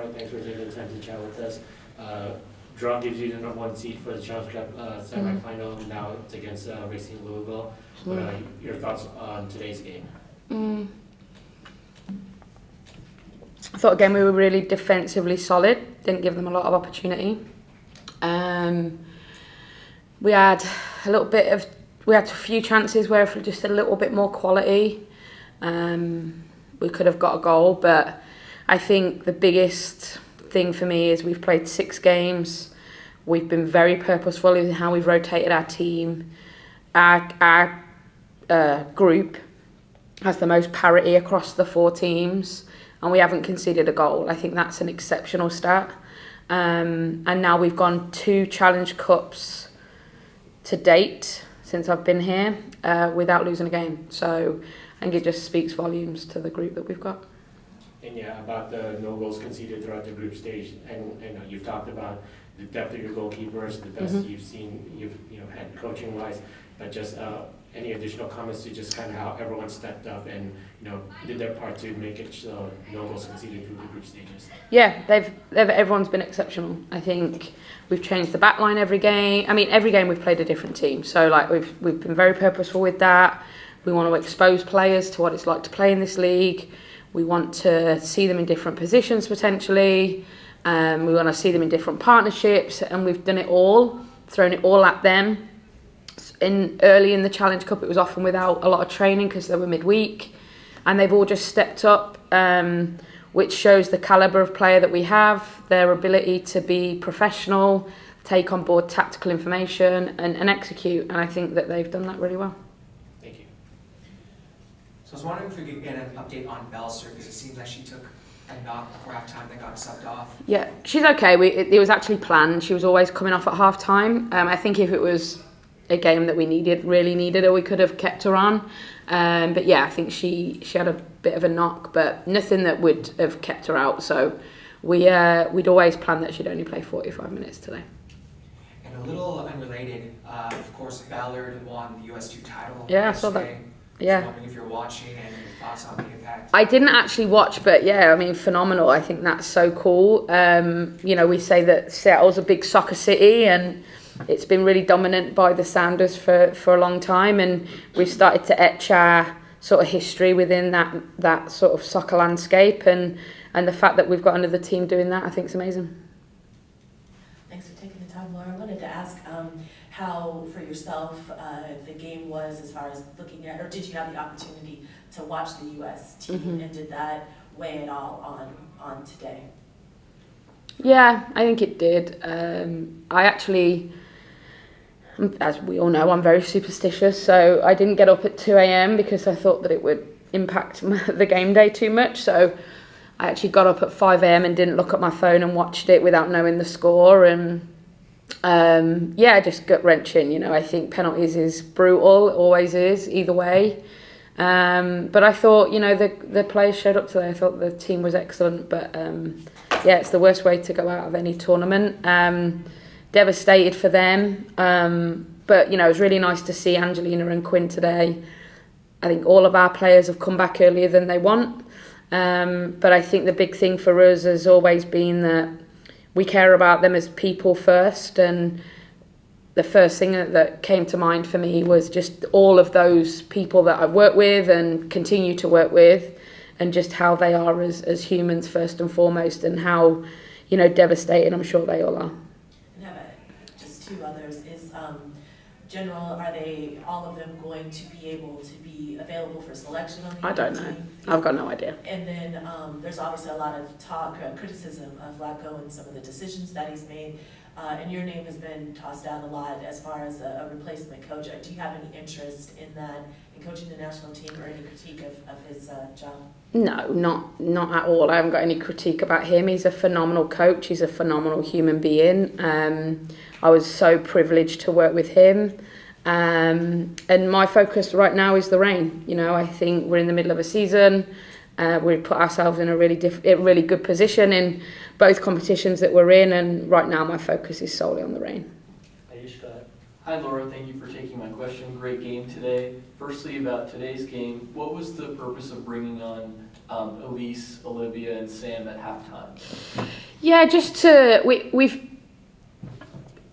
Laura, thanks for taking the time to chat with us. Draw gives you the #1 seed for the Challenge Cup semifinal. Now it's against Racing Louisville. What are your thoughts on today's game? I thought again we were really defensively solid. Didn't give them a lot of opportunity. We had a few chances where if we just had a little bit more quality, we could have got a goal. But I think the biggest thing for me is we've played 6 games. We've been very purposeful in how we've rotated our team. Our group has the most parity across the 4 teams, and we haven't conceded a goal. I think that's an exceptional stat. And now we've gone 2 Challenge Cups to date since I've been here without losing a game. So I think it just speaks volumes to the group that we've got. And yeah, about the no goals conceded throughout the group stage, and you've talked about the depth of your goalkeepers, the best you've seen, you've had coaching wise, but just any additional comments to just kind of how everyone stepped up and did their part to make it so no goals conceded through the group stages. Yeah, everyone's been exceptional. I think we've changed the back line every game. I mean, every game we've played a different team, so like we've been very purposeful with that. We want to expose players to what it's like to play in this league. We want to see them in different positions potentially. We want to see them in different partnerships, and we've done it all, thrown it all at them. Early in the Challenge Cup, it was often without a lot of training because they were midweek, and they've all just stepped up, which shows the calibre of player that we have, their ability to be professional, take on board tactical information and execute, and I think that they've done that really well. Thank you. So I was wondering if we could get an update on Belser, because it seems like she took a knock before half-time that got subbed off. Yeah, she's okay. It was actually planned. She was always coming off at half-time. I think if it was a game that we really needed her, we could have kept her on. But yeah, I think she had a bit of a knock, but nothing that would have kept her out. So we'd always planned that she'd only play 45 minutes today. And a little unrelated, of course, Ballard won the US2 title. Yeah, I saw that. Yeah. I was wondering if you're watching and your thoughts on the impact. I didn't actually watch, but yeah, I mean, phenomenal. I think that's so cool. We say that Seattle's a big soccer city, and it's been really dominant by the Sounders for a long time, and we've started to etch our sort of history within that sort of soccer landscape, and the fact that we've got another team doing that, I think is amazing. Thanks for taking the time, Laura. I wanted to ask how, for yourself, the game was as far as looking at, or did you have the opportunity to watch the U.S. team, and did that weigh at all on today? Yeah, I think it did. I actually, as we all know, I'm very superstitious, so I didn't get up at 2 a.m. because I thought that it would impact the game day too much. So I actually got up at 5 a.m. and didn't look at my phone and watched it without knowing the score. And just gut-wrenching. I think penalties is brutal, always is, either way. But I thought, the players showed up today. I thought the team was excellent, but it's the worst way to go out of any tournament. Devastated for them, but it was really nice to see Angelina and Quinn today. I think all of our players have come back earlier than they want, but I think the big thing for us has always been that we care about them as people first, and the first thing that came to mind for me was just all of those people that I've worked with and continue to work with, and just how they are as humans first and foremost, and how devastated I'm sure they all are. And have just 2 others. Is General, are they all of them going to be able to be available for selection on the I don't know. I've got no idea. And then there's obviously a lot of talk, criticism of Vlatko and some of the decisions that he's made. And your name has been tossed down a lot as far as a replacement coach. Do you have any interest in that, in coaching the national team, or any critique of his job? No, not at all. I haven't got any critique about him. He's a phenomenal coach. He's a phenomenal human being. I was so privileged to work with him. And my focus right now is the rain. I think we're in the middle of a season. We put ourselves in a really good position in both competitions that we're in, and right now my focus is solely on the rain. Hi Laura, thank you for taking my question. Great game today. Firstly, about today's game, what was the purpose of bringing on Elise, Olivia, and Sam at halftime? Yeah, we've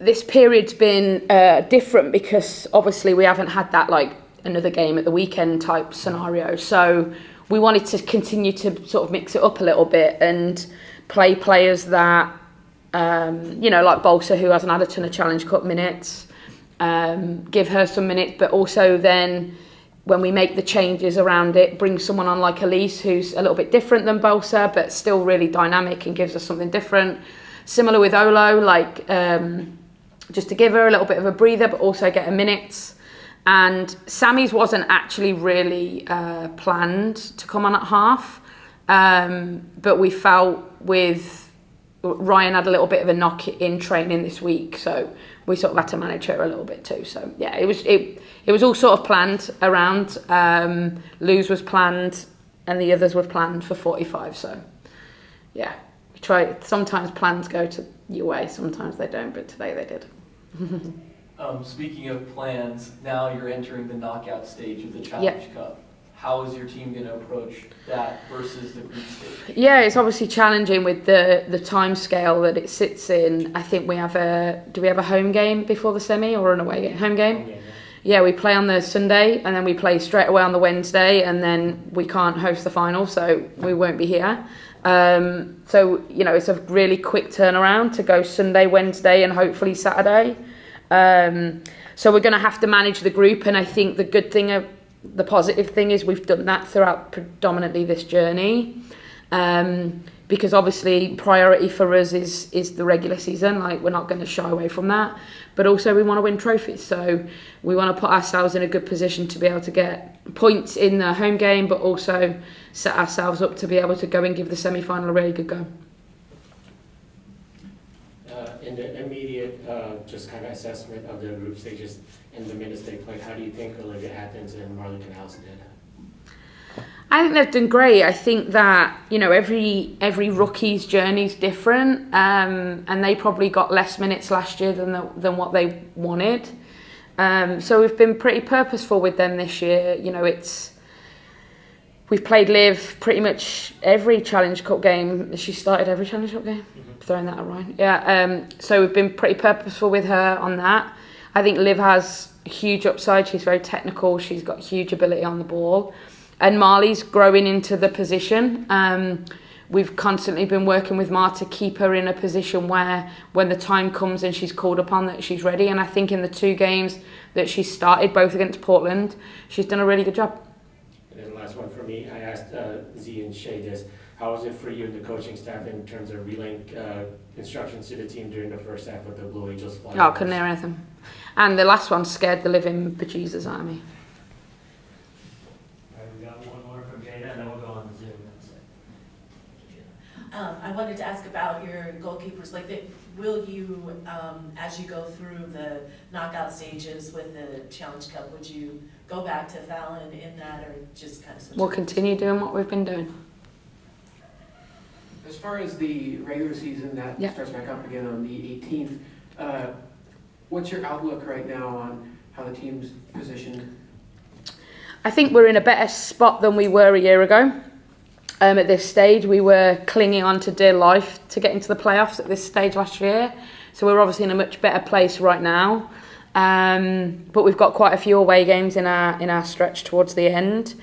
this period's been different because obviously we haven't had that like another game at the weekend type scenario. So we wanted to continue to sort of mix it up a little bit and play players that, like Bolsa, who hasn't had a ton of Challenge Cup minutes, give her some minutes, but also then when we make the changes around it, bring someone on like Elise, who's a little bit different than Bolsa, but still really dynamic and gives us something different. Similar with Olo, like just to give her a little bit of a breather, but also get her minutes. And Sammy's wasn't actually really planned to come on at half, but we felt with Ryan had a little bit of a knock in training this week, so we sort of had to manage her a little bit too. So yeah, it was all sort of planned around. Lou's was planned, and the others were planned for 45. So yeah, we try. Sometimes plans go to your way, sometimes they don't, but today they did. Speaking of plans, now you're entering the knockout stage of the Challenge Cup. How is your team going to approach that versus the group stage? Yeah, it's obviously challenging with the time scale that it sits in. I think we have do we have a home game before the semi or an away game? Home game? Yeah, we play on the Sunday and then we play straight away on the Wednesday, and then we can't host the final, so we won't be here. So, it's a really quick turnaround to go Sunday, Wednesday, and hopefully Saturday. So we're going to have to manage the group, and I think the positive thing is we've done that throughout predominantly this journey, because obviously priority for us is the regular season. Like, we're not going to shy away from that, but also we want to win trophies, so we want to put ourselves in a good position to be able to get points in the home game, but also set ourselves up to be able to go and give the semi-final a really good go. In the immediate just kind of assessment of the group stages and the minutes they played, how do you think Olivia Athens and Marley Canals did? I think they've done great. I think that every rookie's journey is different, and they probably got less minutes last year than what they wanted. So we've been pretty purposeful with them this year. We've played Liv pretty much every Challenge Cup game. She started every Challenge Cup game. Throwing that around. Yeah. So we've been pretty purposeful with her on that. I think Liv has a huge upside. She's very technical. She's got huge ability on the ball. And Marley's growing into the position. We've constantly been working with Mar to keep her in a position where when the time comes and she's called upon, that she's ready. And I think in the 2 games that she started, both against Portland, she's done a really good job. And then last one for me, I asked Z and Shay this. How was it for you and the coaching staff in terms of relaying instructions to the team during the first half with the Blue Angels flying? Oh, couldn't hear anything. And the last one scared the living bejesus out of me. All right, we got one more from Jada, and then we'll go on Zoom. I wanted to ask about your goalkeepers. Will you, as you go through the knockout stages with the Challenge Cup, would you go back to Fallon in that, or just kind of switch? We'll continue doing what we've been doing. As far as the regular season that starts back up again on the 18th, what's your outlook right now on how the team's positioned? I think we're in a better spot than we were a year ago. At this stage, we were clinging on to dear life to get into the playoffs at this stage last year. So we're obviously in a much better place right now. But we've got quite a few away games in our stretch towards the end.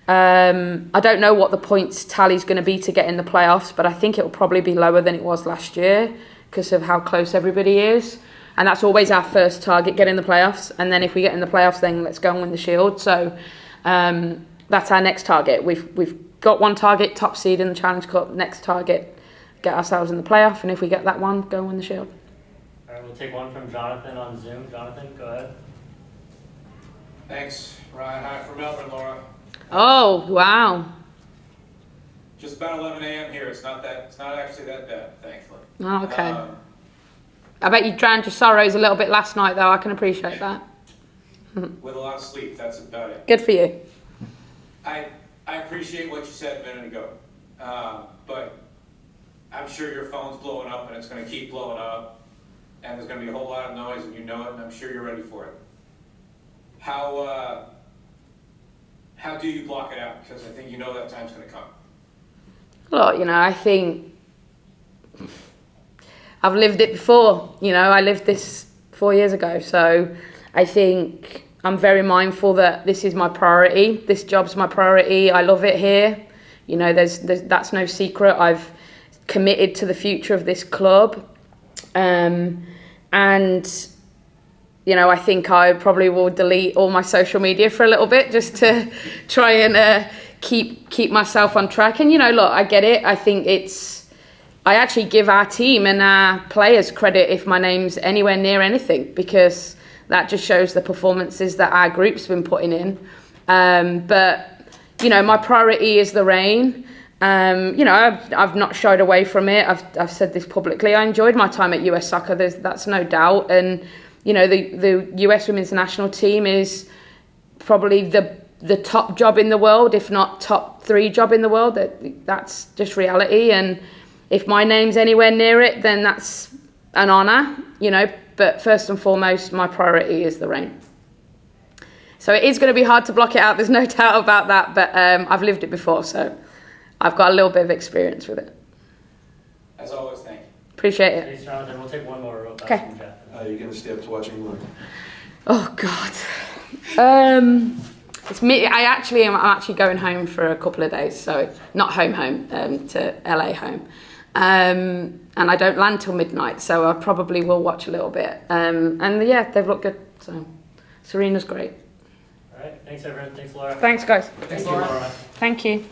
I don't know what the points tally is going to be to get in the playoffs, but I think it will probably be lower than it was last year because of how close everybody is. And that's always our first target, get in the playoffs. And then if we get in the playoffs, then let's go and win the Shield. So that's our next target. We've got one target, top seed in the Challenge Cup. Next target, get ourselves in the playoff. And if we get that one, go and win the Shield. All right, we'll take one from Jonathan on Zoom. Jonathan, go ahead. Thanks, Ryan. Hi from Melbourne, Laura. Oh, wow. Just about 11 a.m. here. It's not actually that bad, thankfully. Oh, okay. I bet you drowned your sorrows a little bit last night, though. I can appreciate that. With a lot of sleep, that's about it. Good for you. I appreciate what you said a minute ago, but I'm sure your phone's blowing up and it's going to keep blowing up, and there's going to be a whole lot of noise, and you know it, and I'm sure you're ready for it. How do you block it out? Because I think you know that time's going to come. Look, I think I've lived it before. I lived this 4 years ago, so I think I'm very mindful that this is my priority. This job's my priority. I love it here. That's no secret. I've committed to the future of this club, and I think I probably will delete all my social media for a little bit just to try and keep myself on track. And look, I get it. I think I actually give our team and our players credit if my name's anywhere near anything, because that just shows the performances that our group's been putting in. But my priority is the reign. I've not shied away from it. I've said this publicly. I enjoyed my time at US Soccer. That's no doubt. And the US Women's National Team is probably the top job in the world, if not top 3 job in the world. That's just reality. And if my name's anywhere near it, then that's an honour. But first and foremost, my priority is the reign. So it is going to be hard to block it out. There's no doubt about that. But I've lived it before, so I've got a little bit of experience with it. As always, thank you. Appreciate it. Thanks, Jonathan. We'll take one more real fast Okay. from Jeff. You're going to stay up to watch England? Oh God. It's me. I'm actually going home for a couple of days, so not home, to LA home. And I don't land till midnight, so I probably will watch a little bit. And yeah, they've looked good. So Serena's great. All right. Thanks, everyone. Thanks, Laura. Thanks, guys. Thanks, Laura. Thank you.